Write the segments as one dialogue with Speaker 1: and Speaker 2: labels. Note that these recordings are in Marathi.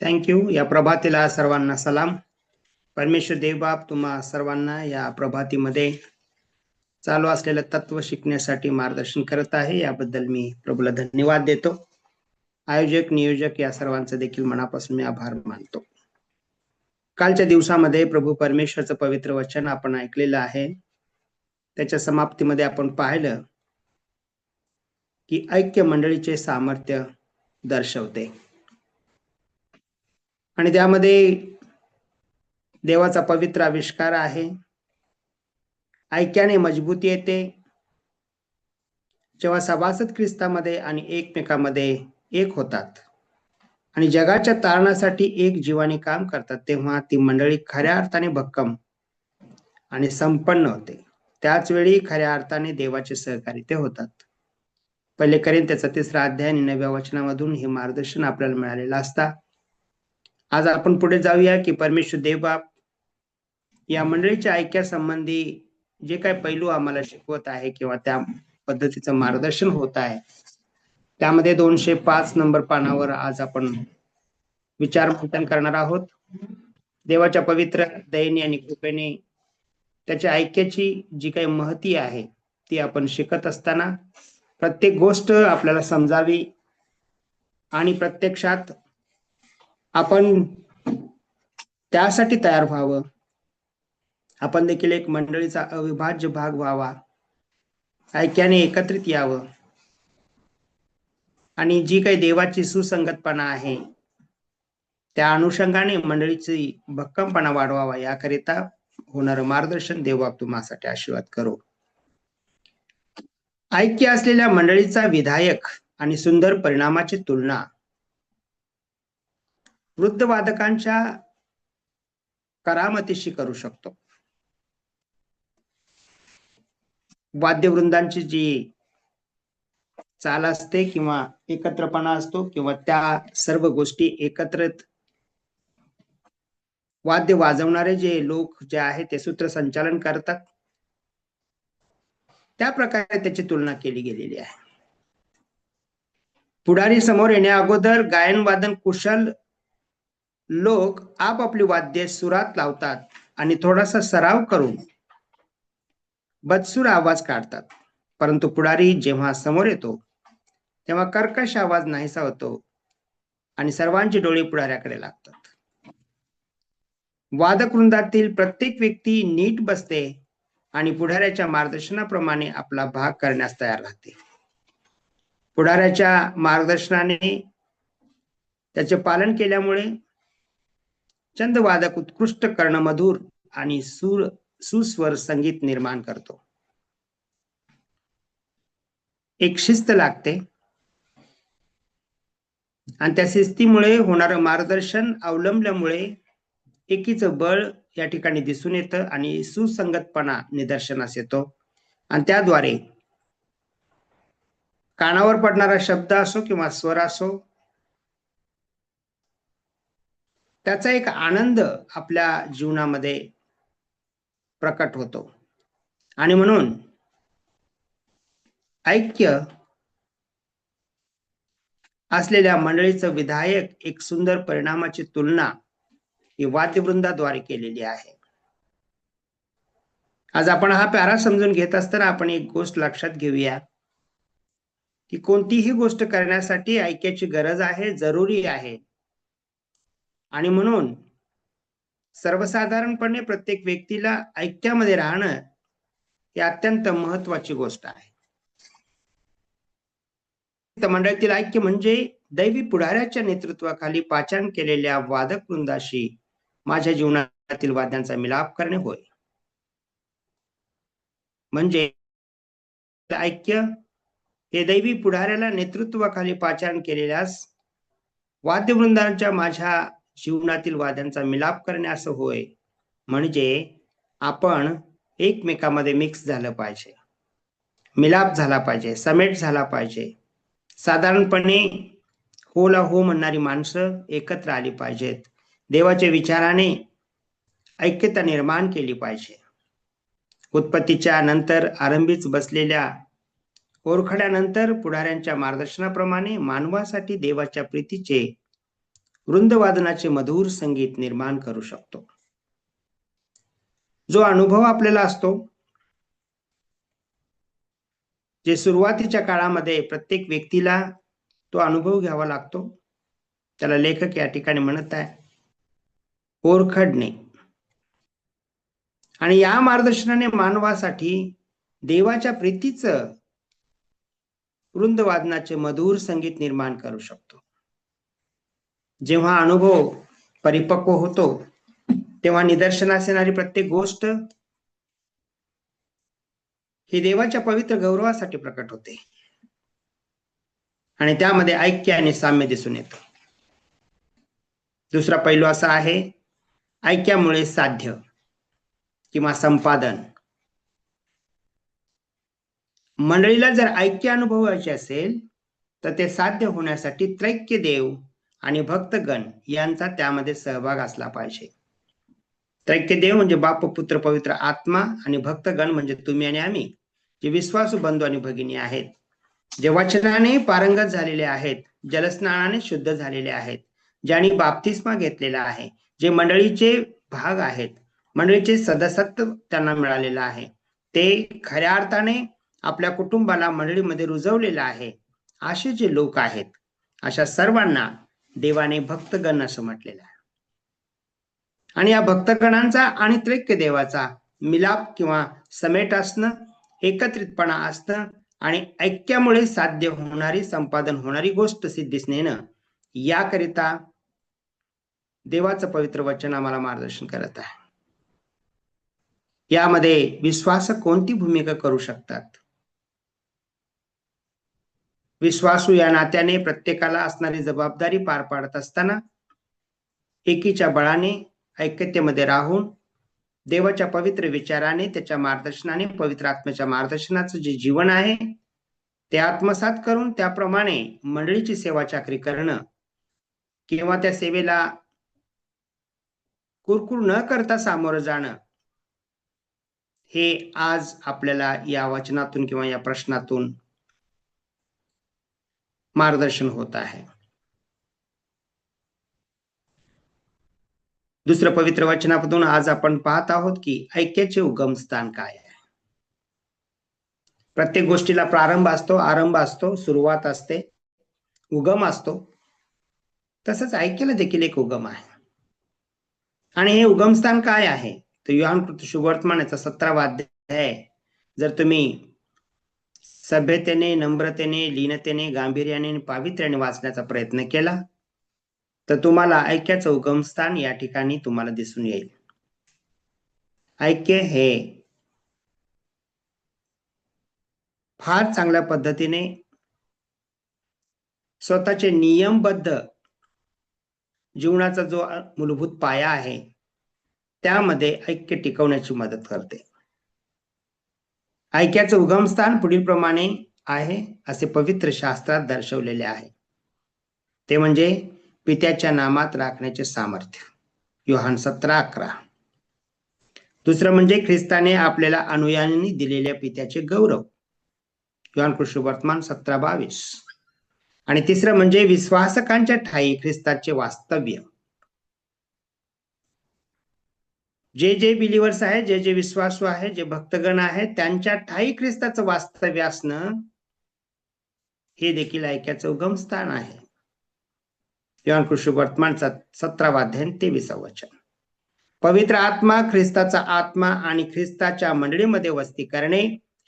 Speaker 1: थँक्यू. या प्रभातीला सर्वांना सलाम. परमेश्वर देवबाप तुम्हा सर्वांना या प्रभातीमध्ये चालू असलेलं तत्व शिकण्यासाठी मार्गदर्शन करत आहे. याबद्दल मी प्रभूला धन्यवाद देतो. आयोजक नियोजक या सर्वांचं देखील मनापासून मी आभार मानतो. कालच्या दिवसामध्ये प्रभू परमेश्वरचं पवित्र वचन आपण ऐकलेलं आहे. त्याच्या समाप्तीमध्ये आपण पाहिलं की ऐक्य मंडळीचे सामर्थ्य दर्शवते आणि त्यामध्ये देवाचा पवित्र आविष्कार आहे. ऐक्याने मजबूती येते. जेव्हा सभासद ख्रिस्तामध्ये आणि एकमेकांमध्ये एक होतात आणि जगाच्या तारणासाठी एक जीवाने काम करतात, तेव्हा ती मंडळी खऱ्या अर्थाने भक्कम आणि संपन्न होते. त्याच वेळी खऱ्या अर्थाने देवाचे सहकारी ते होतात. पहिले कोरिन्थीचा 3रा अध्याय आणि 9व्या वचनामधून हे मार्गदर्शन आपल्याला मिळालेलं असता. आज आपण पुढे जाऊया की परमेश्वर देवबाप या मंडळीच्या ऐक्यासंबंधी जे काही पैलू आम्हाला शिकवत आहे किंवा त्या पद्धतीचं मार्गदर्शन होत आहे, त्यामध्ये 205 नंबर पानावर आज आपण विचार मंथन करणार आहोत. देवाच्या पवित्र दयेने आणि कृपेने त्याच्या ऐक्याची जी काही महती आहे ती आपण शिकत असताना प्रत्येक गोष्ट आपल्याला समजावी आणि प्रत्यक्षात आपण त्यासाठी तयार व्हावं. आपण देखील एक मंडळीचा अविभाज्य भाग व्हावा, ऐक्याने एकत्रित यावं आणि जी काही देवाची सुसंगतपणा आहे त्या अनुषंगाने मंडळीची भक्कमपणा वाढवावा, याकरिता होणारं मार्गदर्शन देवबाप तुम्हासाठी आशीर्वाद करो. ऐक्य असलेल्या मंडळीचा विधायक आणि सुंदर परिणामाची तुलना वृद्ध वादकांच्या करामतीशी करू शकतो. वाद्यवृंदांची जी चाल असते किंवा एकत्रपणा असतो किंवा त्या सर्व गोष्टी एकत्रित वाद्य वाजवणारे जे लोक जे आहे ते सूत्रसंचालन करतात, त्या प्रकारे त्याची तुलना केली गेलेली आहे. पुढारी समोर येण्या अगोदर गायन वादन कुशल लोक आपापली वाद्ये सुरात लावतात आणि थोडासा सराव करून बदसूर आवाज काढतात. परंतु पुढारी जेव्हा समोर येतो तेव्हा कर्कश आवाज नाहीसा होतो आणि सर्वांची डोळे पुढाऱ्याकडे लागतात. वादक वृंदातील प्रत्येक व्यक्ती नीट बसते आणि पुढाऱ्याच्या मार्गदर्शनाप्रमाणे आपला भाग करण्यास तयार राहते. पुढाऱ्याच्या मार्गदर्शनाने त्याचे पालन केल्यामुळे चंदवादक उत्कृष्ट कर्णमधुर आणि सुस्वर संगीत निर्माण करतो. एक शिस्त लागते आणि त्या शिस्तीमुळे होणारं मार्गदर्शन अवलंबल्यामुळे एकीचं बळ या ठिकाणी दिसून येतं आणि सुसंगतपणा निदर्शनास येतो आणि त्याद्वारे कानावर पडणारा शब्द असो किंवा स्वर असो, त्याचा एक आनंद आपल्या जीवनामध्ये प्रकट होतो. आणि म्हणून ऐक्य असलेल्या मंडळीचं विधायक एक सुंदर परिणामाची तुलना ही वाद्यवृंदाद्वारे केलेली आहे. आज आपण हा प्यारा समजून घेत असताना आपण एक गोष्ट लक्षात घेऊया की कोणतीही गोष्ट करण्यासाठी ऐक्याची गरज आहे, जरुरी आहे. आणि म्हणून सर्वसाधारणपणे प्रत्येक व्यक्तीला ऐक्यामध्ये राहणं ही अत्यंत महत्वाची गोष्ट आहे. मंडळातील ऐक्य म्हणजे दैवी पुढाऱ्याच्या नेतृत्वाखाली पाचारण केलेल्या वादक वृंदाशी माझ्या जीवनातील वाद्यांचा मिलाप करणे होय. म्हणजे ऐक्य हे दैवी पुढाऱ्याला नेतृत्वाखाली पाचारण केलेल्यास वाद्यवृंदांच्या माझ्या जीवनातील वाद्यांचा मिलाप करणे असं होय. म्हणजे आपण एकमेकांमध्ये मिक्स झालं पाहिजे, मिलाप झाला पाहिजे, समेट झाला पाहिजे. साधारणपणे होला हो म्हणणारी माणसं एकत्र आली पाहिजेत. देवाच्या विचाराने ऐक्यता निर्माण केली पाहिजे. उत्पत्तीच्या नंतर आरंभीच बसलेल्या ओरखड्यानंतर पुढाऱ्यांच्या मार्गदर्शनाप्रमाणे मानवासाठी देवाच्या प्रीतीचे वृंदवादनाचे मधुर संगीत निर्माण करू शकतो. जो अनुभव आपल्याला असतो, जे सुरुवातीच्या काळामध्ये प्रत्येक व्यक्तीला तो अनुभव घ्यावा लागतो, त्याला लेखक या ठिकाणी म्हणत आहे ओरखडणे. आणि या मार्गदर्शनाने मानवासाठी देवाच्या प्रीतीचं वृंदवादनाचे मधुर संगीत निर्माण करू शकतो. जेव्हा अनुभव परिपक्व होतो तेव्हा निदर्शनास येणारी प्रत्येक गोष्ट ही देवाच्या पवित्र गौरवासाठी प्रकट होते आणि त्यामध्ये ऐक्य आणि साम्य दिसून येतं. दुसरा पैलू असा आहे, ऐक्यामुळे साध्य किंवा संपादन. मंडळीला जर ऐक्य अनुभवायचे असेल तर ते साध्य होण्यासाठी त्रैक्य देव आणि भक्तगण यांचा त्यामध्ये सहभाग असला पाहिजे. त्रैक्य देव म्हणजे बाप, पुत्र, पवित्र आत्मा, आणि भक्तगण म्हणजे तुम्ही आणि आम्ही, जे विश्वासू बंधू आणि भगिनी आहेत, जे वचनाने पारंगत झालेले आहेत, जलस्नानाने शुद्ध झालेले आहेत, ज्यांनी बाप्तिस्मा घेतलेला आहे, जे मंडळीचे भाग आहेत, मंडळीचे सदस्यत्व त्यांना मिळालेलं आहे, ते खऱ्या अर्थाने आपल्या कुटुंबाला मंडळीमध्ये रुजवलेलं आहे, असे जे लोक आहेत, अशा सर्वांना देवाने भक्तगण असं म्हटलेलं आहे. आणि या भक्तगणांचा आणि त्रैक्य देवाचा मिलाप किंवा समेट असणं, एकत्रितपणा असणं आणि ऐक्यामुळे साध्य होणारी, संपादन होणारी गोष्ट सिद्धीस नेणं, याकरिता देवाचं पवित्र वचन आम्हाला मार्गदर्शन करत आहे. यामध्ये विश्वास कोणती भूमिका करू शकतात? विश्वासू या नात्याने प्रत्येकाला असणारी जबाबदारी पार पाडत असताना एकीच्या बळाने ऐक्यतेमध्ये राहून देवाच्या पवित्र विचाराने, त्याच्या मार्गदर्शनाने, पवित्र आत्म्याच्या मार्गदर्शनाचं जे जीवन आहे ते आत्मसात करून त्याप्रमाणे मंडळीची सेवा चाकरी करणं किंवा त्या सेवेला कुरकुर न करता सामोरं जाणं, हे आज आपल्याला या वचनातून किंवा या प्रश्नातून मार्गदर्शन होत आहे. दुसरं पवित्र वचनातून आज आपण पाहत आहोत की ऐक्याचे उगमस्थान काय आहे. प्रत्येक गोष्टीला प्रारंभ असतो, आरंभ असतो, सुरुवात असते, उगम असतो. तसंच ऐक्याला देखील एक उगम आहे. आणि हे उगमस्थान काय आहे? तर योहान शुभवर्तमानाचा 17वा अध्याय जर तुम्ही सभ्यतेने, नम्रतेने, लीनतेने, गांभीर्याने आणि पावित्र्याने वाचण्याचा प्रयत्न केला तर तुम्हाला ऐक्याचं उगमस्थान या ठिकाणी तुम्हाला दिसून येईल. ऐक्य हे फार चांगल्या पद्धतीने स्वतःचे नियमबद्ध जीवनाचा जो मूलभूत पाया आहे त्यामध्ये ऐक्य टिकवण्याची मदत करते. ऐक्याचं उगमस्थान पुढील प्रमाणे आहे असे पवित्र शास्त्रात दर्शवलेले आहे. ते म्हणजे पित्याच्या नामात राखण्याचे सामर्थ्य, योहान 17:11. दुसरं म्हणजे ख्रिस्ताने आपल्याला अनुयायांनी दिलेल्या पित्याचे गौरव, योहान शुभवर्तमान 17:22. आणि तिसरं म्हणजे विश्वासकांच्या ठाई ख्रिस्ताचे वास्तव्य. जे जे बिलीवर्स आहेत, जे जे विश्वासू आहेत, जे भक्तगण आहेत, त्यांच्या ठाई ख्रिस्ताचं वास्तव्य असणं हे देखील ऐक्याचं उगमस्थान आहे. योहान शुभवर्तमानचा 17वा अध्याय 23वा वचन. पवित्र आत्मा, ख्रिस्ताचा आत्मा आणि ख्रिस्ताच्या मंडळीमध्ये वस्ती करणे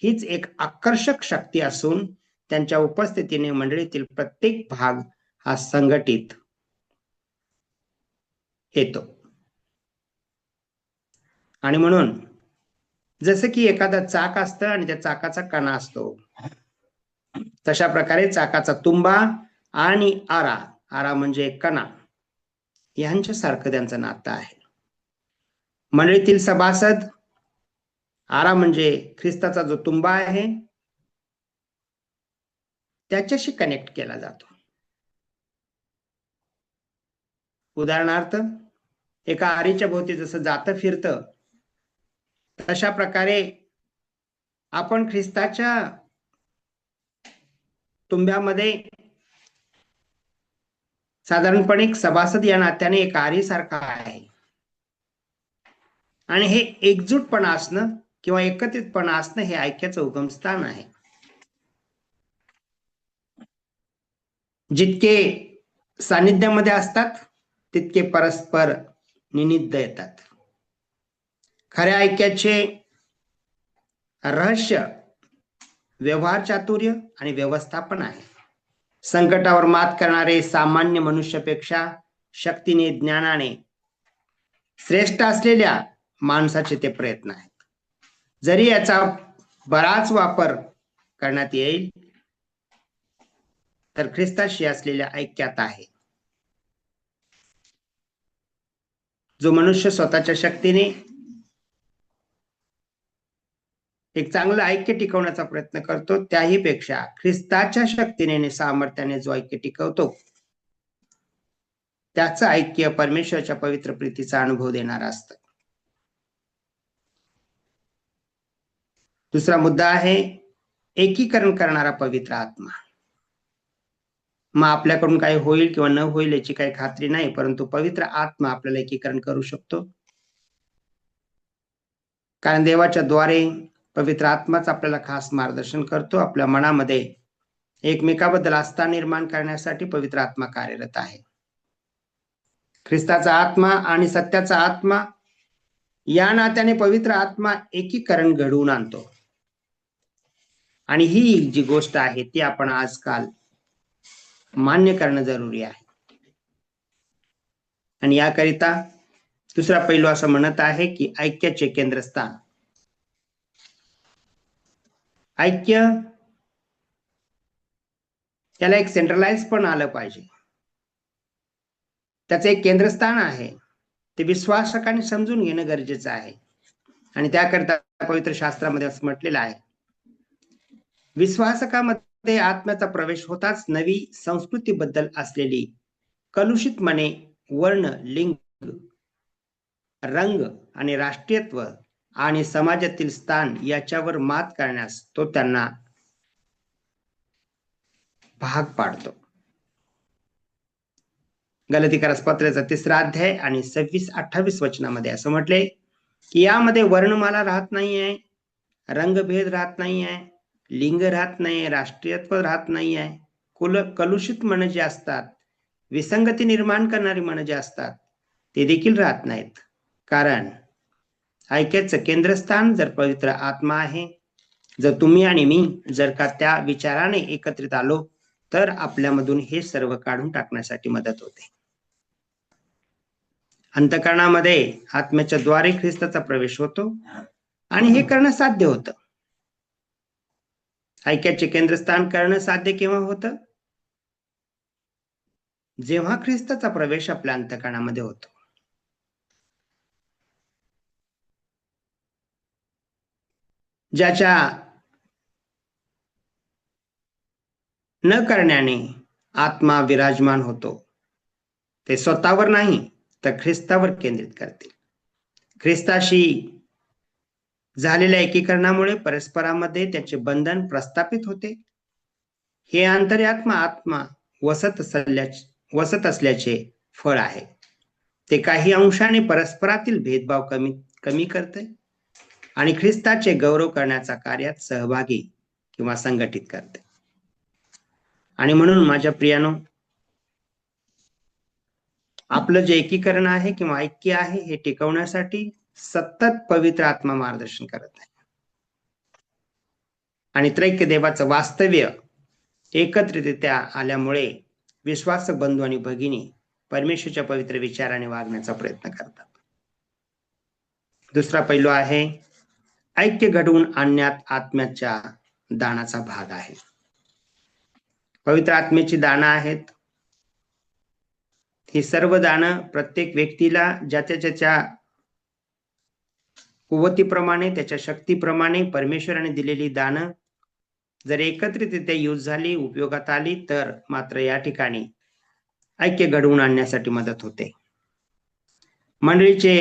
Speaker 1: हीच एक आकर्षक शक्ती असून त्यांच्या उपस्थितीने मंडळीतील प्रत्येक भाग हा संघटित येतो. आणि म्हणून जसं की एखादा चाक असतं आणि त्या चाकाचा कणा असतो, तशा प्रकारे चाकाचा तुंबा आणि आरा, आरा म्हणजे कणा, यांच्यासारखं त्यांचं नातं आहे. मंडळीतील सभासद, आरा म्हणजे ख्रिस्ताचा जो तुंबा आहे, त्याच्याशी कनेक्ट केला जातो. उदाहरणार्थ, एका आरीच्या भोवती जसं जातं फिरतं, तशा प्रकारे आपण ख्रिस्ताच्या तुंब्यामध्ये साधारणपणे एक सभासद या नात्याने एक आरहीसारखा आहे. आणि हे एकजूटपणा असणं किंवा एकत्रितपणा असणं हे ऐक्याचं उगमस्थान आहे. जितके सानिध्यामध्ये असतात तितके परस्पर निनिद्ध येतात. खऱ्या ऐक्याचे रहस्य व्यवहार चातुर्य आणि व्यवस्थापन आहे. संकटावर मात करणारे सामान्य मनुष्यापेक्षा शक्तीने ज्ञानाने श्रेष्ठ असलेल्या माणसाचे ते प्रयत्न आहेत. जरी याचा बराच वापर करण्यात येईल तर ख्रिस्ताशी असलेल्या ऐक्यात आहे. जो मनुष्य स्वतःच्या शक्तीने एक चांगलं ऐक्य टिकवण्याचा प्रयत्न करतो त्याही पेक्षा ख्रिस्ताच्या शक्तीने सामर्थ्याने जो ऐक्य टिकवतो त्याचं ऐक्य परमेश्वराच्या पवित्र प्रीतीचा अनुभव देणार असतं. दुसरा मुद्दा आहे एकीकरण करणारा पवित्र आत्मा. मग आपल्याकडून काही होईल किंवा न होईल याची काही खात्री नाही, परंतु पवित्र आत्मा आपल्याला एकीकरण करू शकतो. कारण देवाच्या द्वारे पवित्र आत्माच आपल्याला खास मार्गदर्शन करतो. आपल्या मनामध्ये एकमेकाबद्दल आस्था निर्माण करण्यासाठी पवित्र आत्मा कार्यरत आहे. ख्रिस्ताचा आत्मा आणि सत्याचा आत्मा या नात्याने पवित्र आत्मा एकीकरण घडवून आणतो. आणि ही जी गोष्ट आहे ती आपण आजकाल मान्य करणं जरुरी आहे. आणि याकरिता दुसरा पैलू असं म्हणत आहे की ऐक्याचे केंद्रस्थान. ऐक्य त्याला एक सेंट्रलाइज पण आलं पाहिजे. त्याचं एक केंद्रस्थान आहे. ते विश्वासकाने समजून घेणं गरजेचं आहे. आणि त्याकरिता पवित्र शास्त्रामध्ये असं म्हटलेलं आहे, विश्वासकामध्ये आत्म्याचा प्रवेश होताच नवी संस्कृतीबद्दल असलेली कलुषित मने वर्ण, लिंग, रंग आणि राष्ट्रीयत्व आणि समाजातील स्थान याच्यावर मात करण्यास तो त्यांना भाग पाडतो. गलातिकरास पत्राचा 3रा अध्याय आणि 26-28 वचनामध्ये असं म्हटले की यामध्ये वर्णमाला राहत नाहीये, रंगभेद राहत नाहीये, लिंग राहत नाहीये, राष्ट्रीयत्व राहत नाहीये. कलुषित मन जे असतात, विसंगती निर्माण करणारी मन जे असतात ते देखील राहत नाहीत. कारण ऐक्याचं केंद्रस्थान जर पवित्र आत्मा आहे. जर तुम्ही आणि मी जर का त्या विचाराने एकत्रित आलो तर आपल्यामधून हे सर्व काढून टाकण्यासाठी मदत होते. अंतःकरणामध्ये आत्म्याच्या द्वारे ख्रिस्ताचा प्रवेश होतो आणि हे करणं साध्य होतं. ऐक्याचे केंद्रस्थान करणं साध्य केव्हा होतं? जेव्हा ख्रिस्ताचा प्रवेश आपल्या अंतःकरणामध्ये होतो. ज्याच्या न करण्याने आत्मा विराजमान होतो ते स्वतःवर नाही तर ख्रिस्तावर केंद्रित करते. ख्रिस्ताशी झालेल्या एकीकरणामुळे परस्परामध्ये त्याचे बंधन प्रस्थापित होते. हे अंतर्यात्मा आत्मा वसत असल्याचे फळ आहे. ते काही अंशाने परस्परातील भेदभाव कमी करते आणि ख्रिस्ताचे गौरव करण्याचा कार्यात सहभागी किंवा संघटित करते. आणि म्हणून माझ्या प्रियानो, आपलं जे एकीकरण आहे किंवा ऐक्य आहे हे टिकवण्यासाठी सतत पवित्र आत्मा मार्गदर्शन करत आहे. आणि त्रैक्य देवाचं वास्तव्य एकत्रितरित्या आल्यामुळे विश्वासक बंधू आणि भगिनी परमेश्वराच्या पवित्र विचाराने वागण्याचा प्रयत्न करतात. दुसरा पैलू आहे ऐक्य घडवून आणण्यात आत्म्याच्या दानाचा भाग आहे. पवित्र आत्म्याची दानं आहेत. ही सर्व दानं प्रत्येक व्यक्तीला ज्याच्या कुवतीप्रमाणे, त्याच्या शक्तीप्रमाणे परमेश्वराने दिलेली दानं जर एकत्रितरित्या यूज झाली, उपयोगात आली तर मात्र या ठिकाणी ऐक्य घडवून आणण्यासाठी मदत होते. मंडळीचे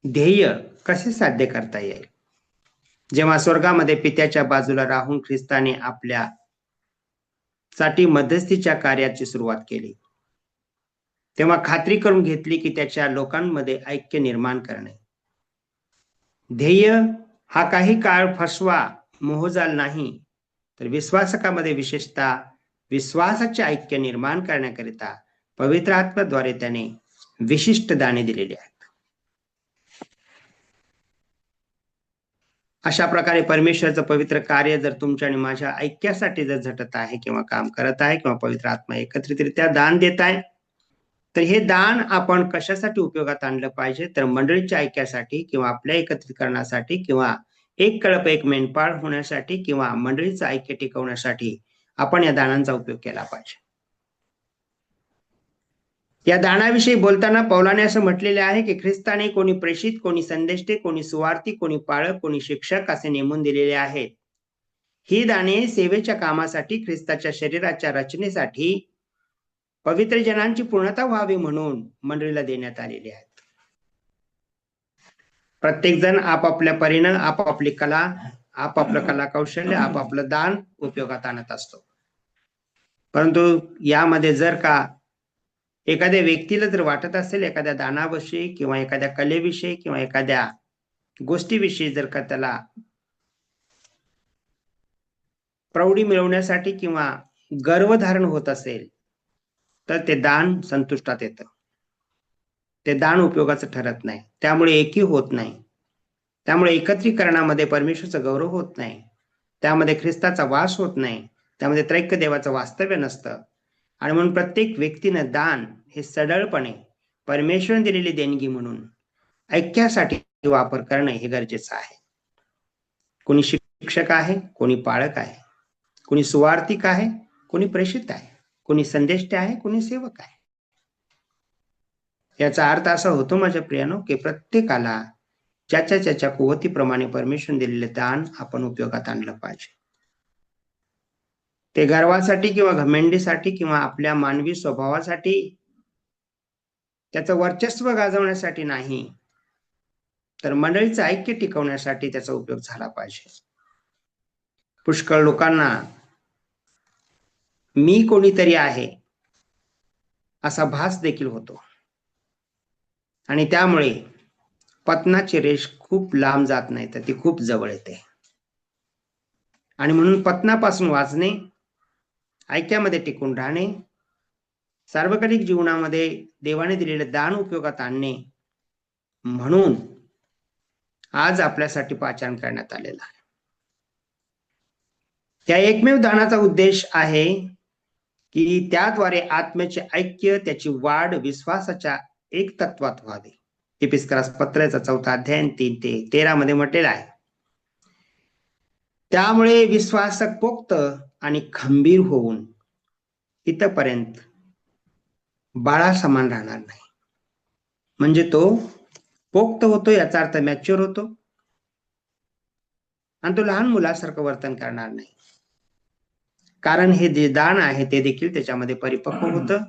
Speaker 1: ध्येय कसे साध्य करता येईल? जेव्हा स्वर्गामध्ये पित्याच्या बाजूला राहून ख्रिस्ताने आपल्या साठी मध्यस्थीच्या कार्याची सुरुवात केली, तेव्हा खात्री करून घेतली की त्याच्या लोकांमध्ये ऐक्य निर्माण करणे. ध्येय हा काही काळ फसवा मोहजाल नाही, तर विश्वासकामध्ये विशेषतः विश्वासाचे ऐक्य निर्माण करण्याकरिता पवित्र आत्म्याद्वारे त्याने विशिष्ट दाने दिलेली आहेत. अशा प्रकारे परमेश्वराचं पवित्र कार्य जर तुमच्या आणि माझ्या ऐक्यासाठी जर झटत आहे किंवा काम करत आहे किंवा पवित्र आत्मा एकत्रितरित्या दान देत आहे, तर हे दान आपण कशासाठी उपयोगात आणलं पाहिजे, तर मंडळीच्या ऐक्यासाठी किंवा आपल्या एकत्रीकरणासाठी किंवा एक कळप एक मेंढपाळ होण्यासाठी किंवा मंडळीचं ऐक्य टिकवण्यासाठी आपण या दानांचा उपयोग केला पाहिजे. या दानाविषयी बोलताना पौलाने असं म्हटलेले आहे की ख्रिस्ताने कोणी प्रेषित, कोणी संदेष्टे, कोणी सुवार्थी, कोणी पाळक, कोणी शिक्षक असे नेमून दिलेले आहेत. ही दाने सेवेच्या कामासाठी, ख्रिस्ताच्या शरीराच्या रचनेसाठी, पवित्र जनांची पूर्णता व्हावी म्हणून मंडळीला देण्यात आलेली आहेत. प्रत्येक जण आपापल्या परीनं आपापली कला, आपापलं कला कौशल्य, आपापलं दान उपयोगात आणत असतो. परंतु यामध्ये जर का एखाद्या व्यक्तीला जर वाटत असेल एखाद्या दानाविषयी किंवा एखाद्या कलेविषयी किंवा एखाद्या गोष्टीविषयी जर का त्याला प्रौढी मिळवण्यासाठी किंवा गर्वधारण होत असेल, तर ते दान संतुष्टात येतं, ते दान उपयोगाचं ठरत नाही, त्यामुळे एकी होत नाही, त्यामुळे एकत्रीकरणामध्ये परमेश्वराचा गौरव होत नाही, त्यामध्ये ख्रिस्ताचा वास होत नाही, त्यामध्ये त्रैक्य देवाचं वास्तव्य नसतं. आणि म्हणून प्रत्येक व्यक्तीनं दान हे सडळपणे परमेश्वराने दिलेली देणगी म्हणून ऐक्यासाठी वापर करणं हे गरजेचं आहे. कोणी शिक्षक आहे, कोणी पाळक आहे, कोणी सुवार्थिक आहे, कोणी प्रेषित आहे, कोणी संदेष्टे आहे, कोणी सेवक आहे. याचा अर्थ असा होतो माझ्या प्रियानो की प्रत्येकाला ज्याच्या कुवतीप्रमाणे परमेश्वराने दिलेले दान आपण उपयोगात आणलं पाहिजे. ते गर्वासाठी किंवा घमेंडीसाठी किंवा आपल्या मानवी स्वभावासाठी, त्याचं वर्चस्व गाजवण्यासाठी नाही, तर मंडळीचं ऐक्य टिकवण्यासाठी त्याचा उपयोग झाला पाहिजे. पुष्कळ लोकांना मी कोणीतरी आहे असा भास देखील होतो आणि त्यामुळे पतनाची रेष खूप लांब जात नाही, तर ती खूप जवळ येते. आणि म्हणून पतनापासून वाचणे, ऐक्यामध्ये टिकून राहणे, सार्वजनिक जीवनामध्ये देवाने दिलेले दान उपयोगात आणणे म्हणून आज आपल्यासाठी पाचारण करण्यात आलेला आहे. त्या एकमेव दानाचा उद्देश आहे की त्याद्वारे आत्म्याचे ऐक्य, त्याची वाढ विश्वासाच्या एक तत्वात व्हावे. एपिस्करास पत्राचा 4 अध्याय 3 ते 13 मध्ये म्हटलेला आहे. त्यामुळे विश्वासक पोक्त आणि खंबीर होऊन इथपर्यंत बाळा समान राहणार नाही. म्हणजे तो पोक्त होतो, याचा अर्थ मॅच्युअर होतो, आणि तो लहान मुलासारखं वर्तन करणार नाही, कारण हे जे दान आहे ते देखील त्याच्यामध्ये परिपक्व होतं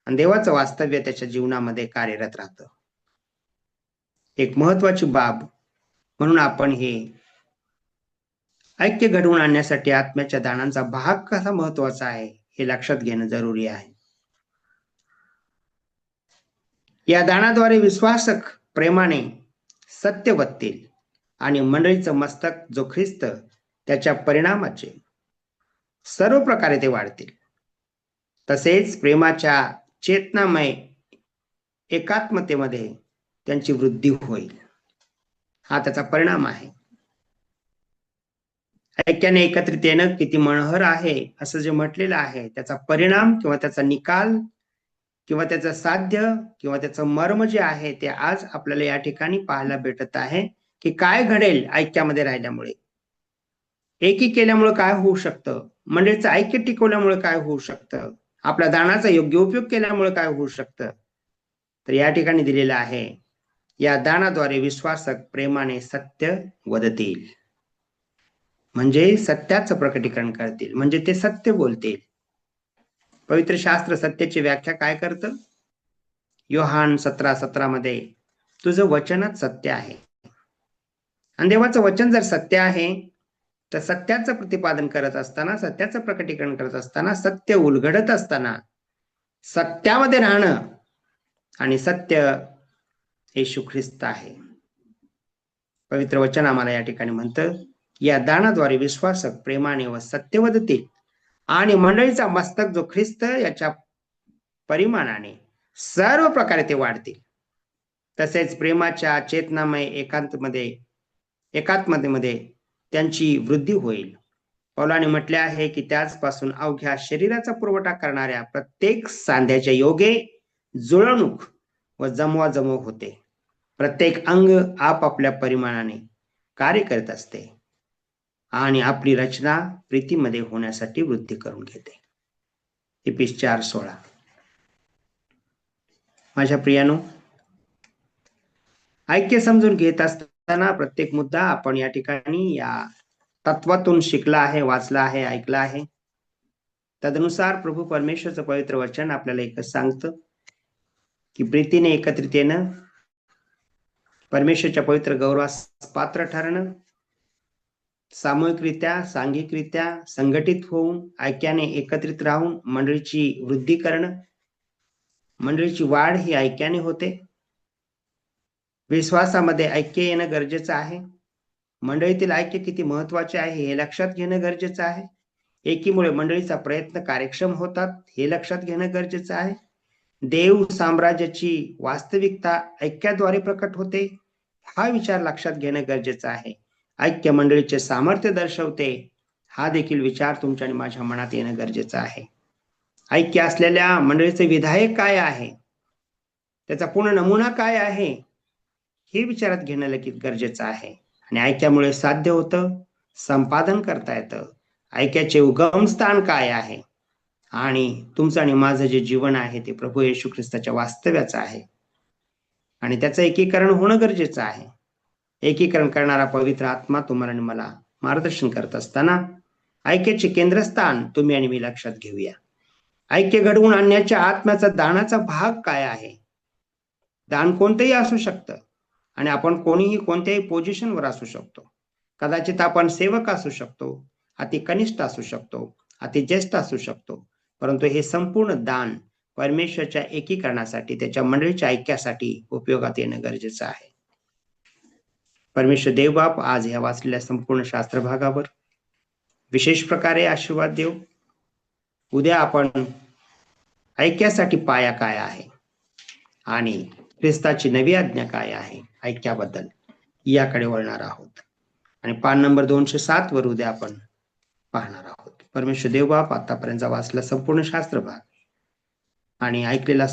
Speaker 1: आणि देवाचं वास्तव्य त्याच्या जीवनामध्ये कार्यरत राहतं. एक महत्वाची बाब म्हणून आपण हे ऐक्य घडवून आणण्यासाठी आत्म्याच्या दानांचा भाग कसा महत्वाचा आहे हे लक्षात घेणं जरुरी आहे. या दानाद्वारे विश्वासक प्रेमाने सत्य वततील आणि मंडळीचं मस्तक जो ख्रिस्त त्याच्या परिणामाचे सर्व प्रकारे ते वाढतील. तसेच प्रेमाच्या चेतनामय एकात्मतेमध्ये त्यांची वृद्धी होईल, हा त्याचा परिणाम आहे. ऐक्याने एकत्रित येणं किती मनोहर आहे असं जे म्हटलेलं आहे, त्याचा परिणाम किंवा त्याचा निकाल किंवा त्याचं साध्य किंवा त्याचं मर्म जे आहे ते आज आपल्याला या ठिकाणी पाहायला भेटत आहे की काय घडेल ऐक्यामध्ये राहिल्यामुळे, एकी केल्यामुळे काय होऊ शकतं, मंडळीचं ऐक्य टिकवल्यामुळे काय होऊ शकतं, आपल्या दानाचा योग्य उपयोग केल्यामुळे काय होऊ शकतं. तर या ठिकाणी दिलेलं आहे, या दानाद्वारे विश्वासक प्रेमाने सत्य वदतील, म्हणजे सत्याचं प्रकटीकरण करतील, म्हणजे ते सत्य बोलतील. पवित्र शास्त्र सत्याची व्याख्या काय करतं? योहान 17:17 मध्ये तुझं वचनच सत्य आहे. आणि देवाचं वचन जर सत्य आहे तर सत्याचं प्रतिपादन करत असताना, सत्याचं प्रकटीकरण करत असताना, सत्य उलगडत असताना सत्यामध्ये राहणं, आणि सत्य येशू ख्रिस्त आहे. पवित्र वचन आम्हाला या ठिकाणी म्हणतं, या दानाद्वारे विश्वासक प्रेमाने व सत्य वदतील आणि मंडळीचा मस्तक जो ख्रिस्त याच्या परिमाणाने सर्व प्रकारे ते वाढतील. तसेच प्रेमाच्या चेतनामय एकात्मतेमध्ये त्यांची वृद्धी होईल. पौलाने म्हटले आहे की त्याचपासून अवघ्या शरीराचा पुरवठा करणाऱ्या प्रत्येक सांध्याच्या योगे जुळवणूक व जमवाजमव होते. प्रत्येक अंग आपापल्या परिमाणाने कार्य करत असते आणि आपली रचना प्रीतीमध्ये होण्यासाठी वृद्धी करून घेते. इफिस 4:16. माझ्या प्रियानो, ऐक्य समजून घेत असताना प्रत्येक मुद्दा आपण या ठिकाणी या तत्वातून शिकला आहे, वाचला आहे, ऐकला आहे. तदनुसार प्रभू परमेश्वरचं पवित्र वचन आपल्याला एकच सांगतं की प्रीतीने एकत्रित येणं, परमेश्वरच्या पवित्र गौरवास पात्र ठरणं, सामूहिकरित्या, सांघिकरित्या संघटित होऊन ऐक्याने एकत्रित राहून मंडळीची वृद्धी करणं. मंडळीची वाढ ही ऐक्याने होते. विश्वासामध्ये ऐक्य येणं गरजेचं आहे. मंडळीतील ऐक्य किती महत्वाचे आहे हे लक्षात घेणं गरजेचं आहे. एकीमुळे मंडळीचा प्रयत्न कार्यक्षम होतात हे लक्षात घेणं गरजेचं आहे. देव साम्राज्याची वास्तविकता ऐक्याद्वारे प्रकट होते हा विचार लक्षात घेणं गरजेचं आहे. ऐक्य मंडळीचे सामर्थ्य दर्शवते हा देखील विचार तुमच्या आणि माझ्या मनात येणं गरजेचं आहे. ऐक्य असलेल्या मंडळीचे विधायक काय आहे, त्याचा पूर्ण नमुना काय आहे हे विचारात घेणं लगेच गरजेचं आहे. आणि ऐक्यामुळे साध्य होतं, संपादन करता येतं. ऐक्याचे उगमस्थान काय आहे, आणि तुमचं आणि माझं जे जीवन आहे ते प्रभू येशू ख्रिस्ताच्या वास्तव्याचं आहे आणि त्याचं एकीकरण होणं गरजेचं आहे. एकीकरण करणारा पवित्र आत्मा तुम्हाला आणि मला मार्गदर्शन करत असताना ऐक्याचे केंद्रस्थान तुम्ही आणि मी लक्षात घेऊया. ऐक्य घडवून आणण्याच्या आत्म्याचा दानाचा भाग काय आहे. दान कोणतंही असू शकतं आणि आपण कोणीही कोणत्याही पोझिशनवर असू शकतो. कदाचित आपण सेवक असू शकतो, अति कनिष्ठ असू शकतो, अति ज्येष्ठ असू शकतो, परंतु हे संपूर्ण दान परमेश्वरच्या एकीकरणासाठी, त्याच्या मंडळीच्या ऐक्यासाठी उपयोगात येणं गरजेचं आहे. परमेश्वर देवबाप आज ह्या वाचलेल्या संपूर्ण शास्त्र भागावर विशेष प्रकारे आशीर्वाद देव. उद्या आपण ऐक्यासाठी पाया काय आहे आणि ख्रिस्ताची नवी आज्ञा काय आहे ऐक्याबद्दल याकडे वळणार आहोत. आणि पान नंबर 207 वर उद्या आपण पाहणार आहोत. परमेश्वर देवबाप आतापर्यंत वाचला संपूर्ण शास्त्र भाग आणि ऐकलेला